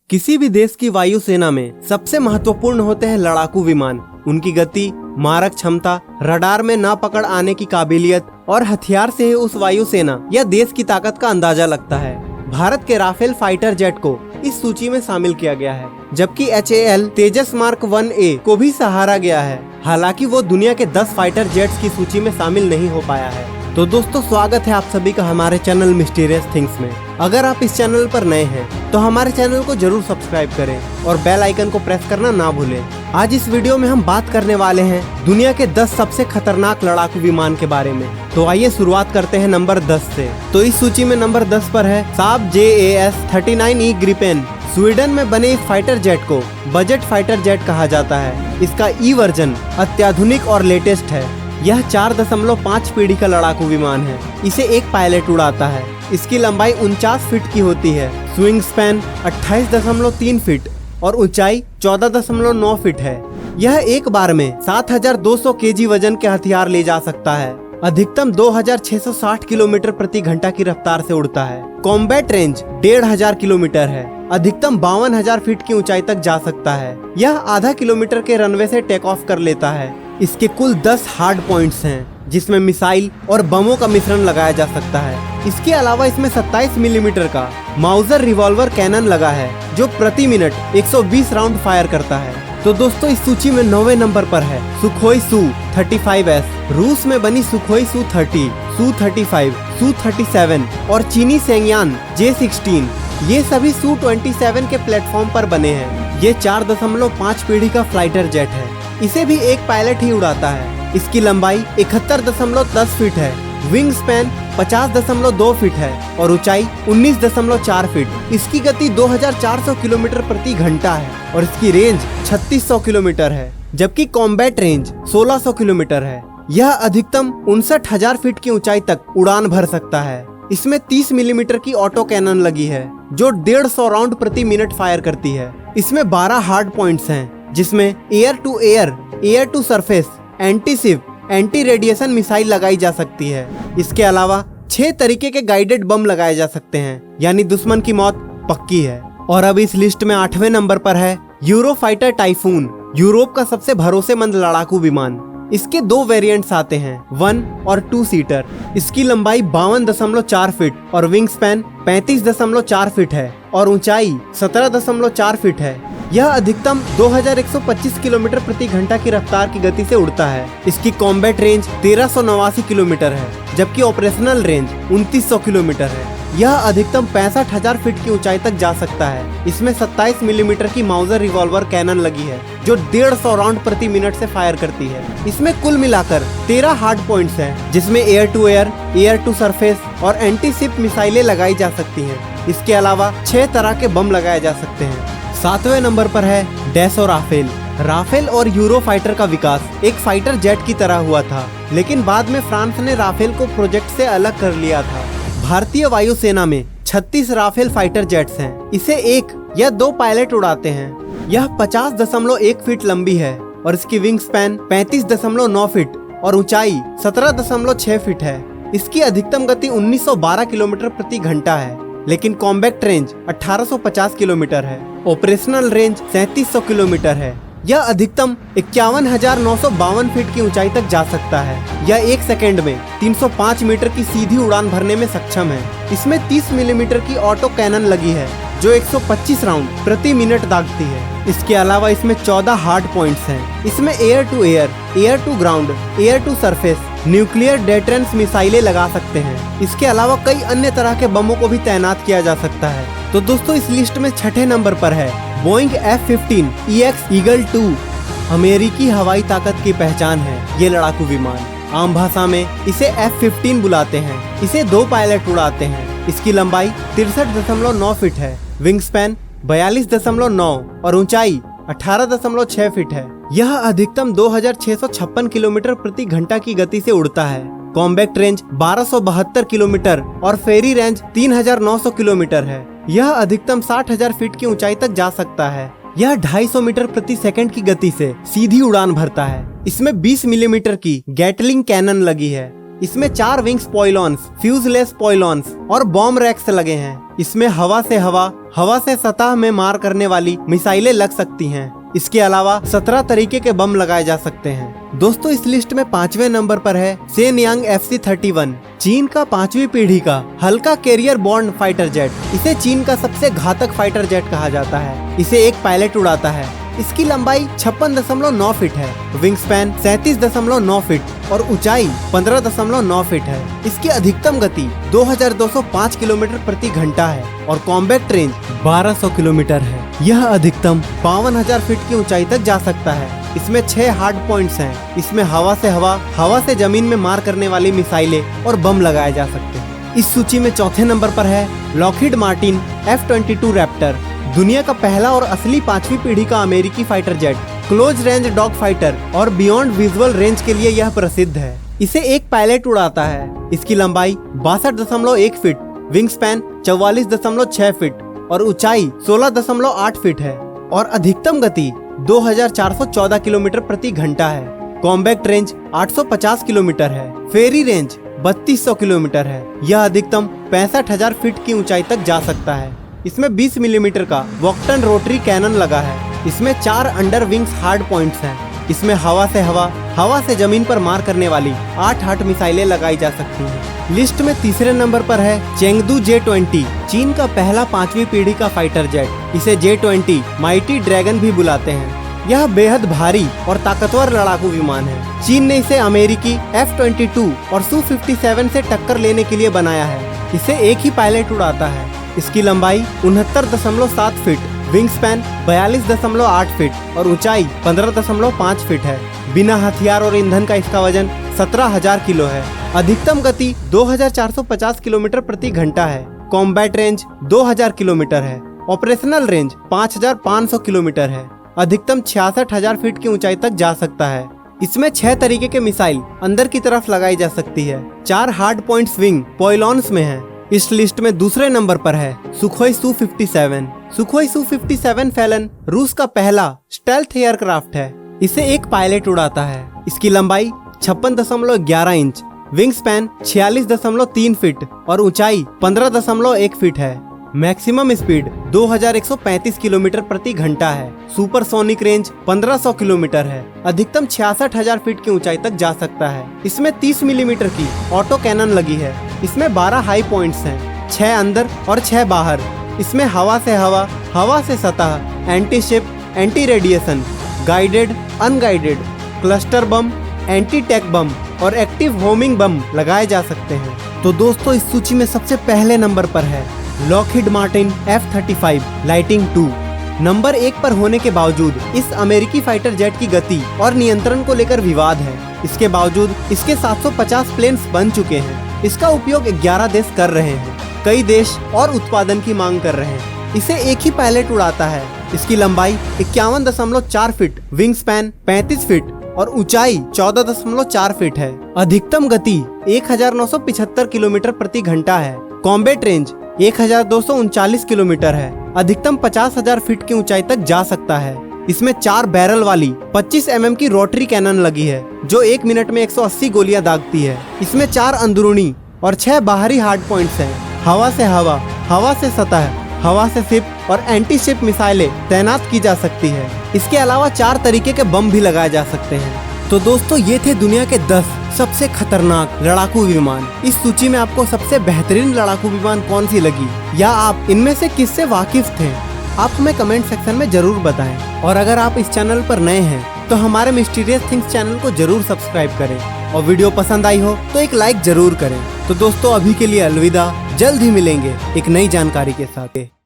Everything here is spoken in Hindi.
किसी भी देश की वायुसेना में सबसे महत्वपूर्ण होते हैं लड़ाकू विमान। उनकी गति, मारक क्षमता, रडार में ना पकड़ आने की काबिलियत और हथियार से ही उस वायुसेना या देश की ताकत का अंदाजा लगता है। भारत के राफेल फाइटर जेट को इस सूची में शामिल किया गया है, जबकि HAL तेजस मार्क 1A को भी सहारा गया है। हालांकि वो दुनिया के 10 फाइटर जेट्स की सूची में शामिल नहीं हो पाया है। तो दोस्तों, स्वागत है आप सभी का हमारे चैनल मिस्टीरियस थिंग्स में। अगर आप इस चैनल पर नए हैं तो हमारे चैनल को जरूर सब्सक्राइब करें और बेल आइकन को प्रेस करना ना भूलें। आज इस वीडियो में हम बात करने वाले हैं दुनिया के 10 सबसे खतरनाक लड़ाकू विमान के बारे में। तो आइए शुरुआत करते हैं नंबर 10 से। तो इस सूची में नंबर 10 पर है साब JAS 39E ग्रिपेन। स्वीडन में बने इस फाइटर जेट को बजट फाइटर जेट कहा जाता है। इसका ई वर्जन अत्याधुनिक और लेटेस्ट है। यह 4.5 पीढ़ी का लड़ाकू विमान है। इसे एक पायलट उड़ाता है। इसकी लंबाई 49 फीट की होती है। स्विंग स्पैन 28.3 फीट और ऊंचाई 14.9 फीट है। यह एक बार में 7200 kg वजन के हथियार ले जा सकता है। अधिकतम 2660 किलोमीटर प्रति घंटा की रफ्तार से उड़ता है। कॉम्बैट रेंज 1500 किलोमीटर है। अधिकतम 52,000 फीट की ऊंचाई तक जा सकता है। यह आधा किलोमीटर के रनवे से टेक ऑफ कर लेता है। इसके कुल 10 हार्ड पॉइंट्स हैं, जिसमें मिसाइल और बमों का मिश्रण लगाया जा सकता है। इसके अलावा इसमें 27 मिलीमीटर का माउजर रिवॉल्वर कैनन लगा है, जो प्रति मिनट 120 राउंड फायर करता है। तो दोस्तों, इस सूची में 9वें नंबर पर है सुखोई Su-35S। रूस में बनी सुखोई Su-30, Su-35, Su-37 और चीनी सेंगयान J-16, ये सभी Su-27 के प्लेटफॉर्म पर बने हैं। ये 4.5 पीढ़ी का फाइटर जेट है। इसे भी एक पायलट ही उड़ाता है। इसकी लंबाई 71.10 फीट है। विंग स्पैन 50.2 फीट है और ऊंचाई 19.4 फीट। इसकी गति 2400 किलोमीटर प्रति घंटा है और इसकी रेंज 3600 किलोमीटर है, जबकि कॉम्बैट रेंज 1600 किलोमीटर है। यह अधिकतम 59,000 फीट की ऊंचाई तक उड़ान भर सकता है। इसमें 30 मिलीमीटर की ऑटो कैनन लगी है, जो 150 राउंड प्रति मिनट फायर करती है। इसमें 12 हार्ड पॉइंट्स हैं, जिसमें air to air, air to surface, anti ship, anti radiation missile लगाई जा सकती है। इसके अलावा 6 तरीके के गाइडेड बम लगाए जा सकते हैं, यानी दुश्मन की मौत पक्की है। और अब इस लिस्ट में 8वें नंबर पर है यूरोफाइटर टाइफून। यूरोप का सबसे भरोसेमंद लड़ाकू विमान। इसके 2 वेरिएंट्स आते हैं, 1 और 2 सीटर। इसकी लंबाई 52.4 फीट और विंग स्पैन 35.4 फीट है और ऊंचाई 17.4 फीट है। यह अधिकतम 2125 किलोमीटर प्रति घंटा की रफ्तार की गति से उड़ता है। इसकी कॉम्बैट रेंज 1389 किलोमीटर है, जबकि ऑपरेशनल रेंज 2900 किलोमीटर है। यह अधिकतम 65,000 फीट की ऊंचाई तक जा सकता है। इसमें 27 मिलीमीटर की माउजर रिवॉल्वर कैनन लगी है, जो 150 राउंड प्रति मिनट से फायर करती है। इसमें कुल मिलाकर 13 हार्ड पॉइंट्स हैं, जिसमें air to air, air to surface और एंटी शिप मिसाइलें लगाई जा सकती हैं। इसके अलावा 6 तरह के बम लगाए जा सकते हैं। 7वें नंबर पर है डैसो राफेल। राफेल और यूरो फाइटर का विकास एक फाइटर जेट की तरह हुआ था, लेकिन बाद में फ्रांस ने राफेल को प्रोजेक्ट से अलग कर लिया था। भारतीय वायुसेना में 36 राफेल फाइटर जेट्स हैं। इसे 1 या 2 पायलट उड़ाते हैं। यह 50.1 फीट लंबी है और इसकी विंग स्पैन 35.9 फीट और ऊंचाई 17.6 फीट है। इसकी अधिकतम गति 1912 किलोमीटर प्रति घंटा है, लेकिन कॉम्बैक्ट रेंज 1850 किलोमीटर है। ऑपरेशनल रेंज 3700 किलोमीटर है। यह अधिकतम 51,952 फीट की ऊंचाई तक जा सकता है। यह 1 सेकेंड में 305 मीटर की सीधी उड़ान भरने में सक्षम है। इसमें 30 मिलीमीटर की ऑटो कैनन लगी है, जो 125 राउंड प्रति मिनट दागती है। इसके अलावा इसमें 14 हार्ड पॉइंट्स हैं। इसमें air to air, air to ground, air to surface, nuclear deterrence मिसाइलें लगा सकते हैं। इसके अलावा कई अन्य तरह के बमों को भी तैनात किया जा सकता है। तो दोस्तों, इस लिस्ट में 6ठे नंबर पर है बोइंग F-15EX ईगल 2। अमेरिकी हवाई ताकत की पहचान है ये लड़ाकू विमान। आम भाषा में इसे F-15 बुलाते हैं। इसे 2 पायलट उड़ाते हैं। इसकी लंबाई 63.9 फीट है। विंग स्पैन 42.9 और ऊंचाई 18.6 फीट है। यह अधिकतम 2656 किलोमीटर प्रति घंटा की गति से उड़ता है। कॉम्बैक्ट रेंज 1272 किलोमीटर और फेरी रेंज 3900 किलोमीटर है। यह अधिकतम 60,000 फीट की ऊंचाई तक जा सकता है। यह 250 मीटर प्रति सेकंड की गति से सीधी उड़ान भरता है। इसमें 20 मिलीमीटर की गैटलिंग कैनन लगी है। इसमें 4 विंग स्पॉइलॉन्स, फ्यूजलेस स्पॉइलॉन्स और बॉम्ब रैक्स लगे हैं। इसमें हवा से सतह में मार करने वाली मिसाइलें लग सकती हैं। इसके अलावा 17 तरीके के बम लगाए जा सकते हैं। दोस्तों, इस लिस्ट में 5वें नंबर पर है शेनयांग FC-31, चीन का 5वीं पीढ़ी का हल्का कैरियर बॉर्न फाइटर जेट। इसे चीन का सबसे घातक फाइटर जेट कहा जाता है। इसे एक पायलट उड़ाता है। इसकी लंबाई 56.9 फीट है, विंग स्पैन 37.9 फीट और ऊंचाई 15.9 फीट है। इसकी अधिकतम गति 2205 किलोमीटर प्रति घंटा है और कॉम्बैक्ट रेंज 1200 किलोमीटर है। यह अधिकतम 52,000 फीट की ऊंचाई तक जा सकता है। इसमें 6 हार्ड पॉइंट्स हैं। इसमें हवा से जमीन में मार करने वाली मिसाइलें और बम लगाए जा सकते हैं। इस सूची में चौथे नंबर पर है लॉकहीड मार्टिन F-22 रैप्टर, दुनिया का पहला और असली 5वीं पीढ़ी का अमेरिकी fighter jet. Close range dog fighter और बियॉन्ड विजुअल रेंज के लिए यह प्रसिद्ध है। इसे एक पायलट उड़ाता है। इसकी लंबाई 62.1 फीट, विंग स्पैन 44.6 फीट और ऊंचाई 16.8 फीट है और अधिकतम गति 2414 किलोमीटर प्रति घंटा है। कॉम्बैक्ट रेंज 850 किलोमीटर है। फेरी रेंज 3200 किलोमीटर है। यह अधिकतम 65,000 फीट की ऊंचाई तक जा सकता है। इसमें 20 मिलीमीटर का वॉक्टन रोटरी कैनन लगा है। इसमें 4 अंडर विंग्स हार्ड पॉइंट्स हैं। इसमें हवा से जमीन पर मार करने वाली 8 हार्ड मिसाइलें लगाई जा सकती हैं। लिस्ट में तीसरे नंबर पर है चेंगडू J-20, चीन का पहला 5वीं पीढ़ी का फाइटर जेट। इसे J-20 माइटी ड्रैगन भी बुलाते हैं। यह बेहद भारी और ताकतवर लड़ाकू विमान है। चीन ने इसे अमेरिकी F-22 और Su-57 से टक्कर लेने के लिए बनाया है। इसे एक ही पायलट उड़ाता है। इसकी लंबाई 69.7 फीट, विंग स्पैन 42.8 फीट और ऊंचाई 15.5 फीट है। बिना हथियार और ईंधन का इसका वजन 17,000 किलो है। अधिकतम गति 2450 किलोमीटर प्रति घंटा है। कॉम्बैट रेंज 2000 किलोमीटर है। ऑपरेशनल रेंज 5500 किलोमीटर है। अधिकतम 66,000 फीट की ऊंचाई तक जा सकता है। इसमें 6 तरीके के मिसाइल अंदर की तरफ लगाई जा सकती है। 4 हार्ड पॉइंट्स विंग पॉइलॉन्स में है। इस लिस्ट में दूसरे नंबर पर है Sukhoi Su-57। Sukhoi Su-57 Fallon रूस का पहला स्टेल्थ एयरक्राफ्ट है। इसे एक पायलट उड़ाता है। इसकी लंबाई 56.11 इंच, विंग स्पैन 46.3 फीट और ऊंचाई 15.1 फीट है। मैक्सिमम स्पीड 2135 किलोमीटर प्रति घंटा है। सुपरसोनिक रेंज 1500 किलोमीटर है। अधिकतम 66,000 फीट की ऊंचाई तक जा सकता है। इसमें 30 मिलीमीटर की ऑटो कैनन लगी है। इसमें 12 हाई पॉइंट्स हैं, 6 अंदर और 6 बाहर। इसमें हवा से सतह, anti ship, anti radiation, guided, unguided, cluster bomb, anti tank bomb और एक्टिव होमिंग बम लगाए जा सकते हैं। तो दोस्तों, इस सूची में सबसे पहले नंबर पर है Lockheed Martin F-35 lighting 2। Number 1 पर होने के बावजूद इस अमेरिकी फाइटर जेट की गति और नियंत्रण को लेकर विवाद है। इसके बावजूद इसके 750 प्लेन्स बन चुके हैं। इसका उपयोग 11 देश कर रहे हैं। कई देश और उत्पादन की मांग कर रहे हैं। इसे एक ही पायलट उड़ाता है। इसकी लंबाई 51.4 फीट, विंग स्पैन 35 फीट और ऊंचाई 14.4 फीट है। अधिकतम गति 1975 किलोमीटर प्रति घंटा है। कॉम्बैट रेंज 1239 किलोमीटर है। अधिकतम 50,000 फीट की ऊंचाई तक जा सकता है। इसमें 4 बैरल वाली 25 mm की रोटरी कैनन लगी है जो 1 मिनट में 180 गोलियां दागती है। इसमें 4 अंदरूनी और 6 बाहरी हार्ड पॉइंट्स हैं। हवा से सतह, हवा से शिप और एंटी शिप मिसाइलें तैनात की जा सकती है। इसके अलावा 4 तरीके के बम भी लगाए जा सकते हैं। तो दोस्तों, ये थे दुनिया के 10 सबसे खतरनाक लड़ाकू विमान। इस सूची में आपको सबसे बेहतरीन लड़ाकू विमान कौन सी लगी, या आप इनमें से किससे वाकिफ थे? आप हमें कमेंट सेक्शन में जरूर बताएं। और अगर आप इस चैनल पर नए हैं तो हमारे मिस्टीरियस थिंग्स चैनल को जरूर सब्सक्राइब करें और वीडियो पसंद आई हो तो एक लाइक जरूर करें। तो दोस्तों, अभी के लिए अलविदा। जल्द ही मिलेंगे एक नई जानकारी के साथ।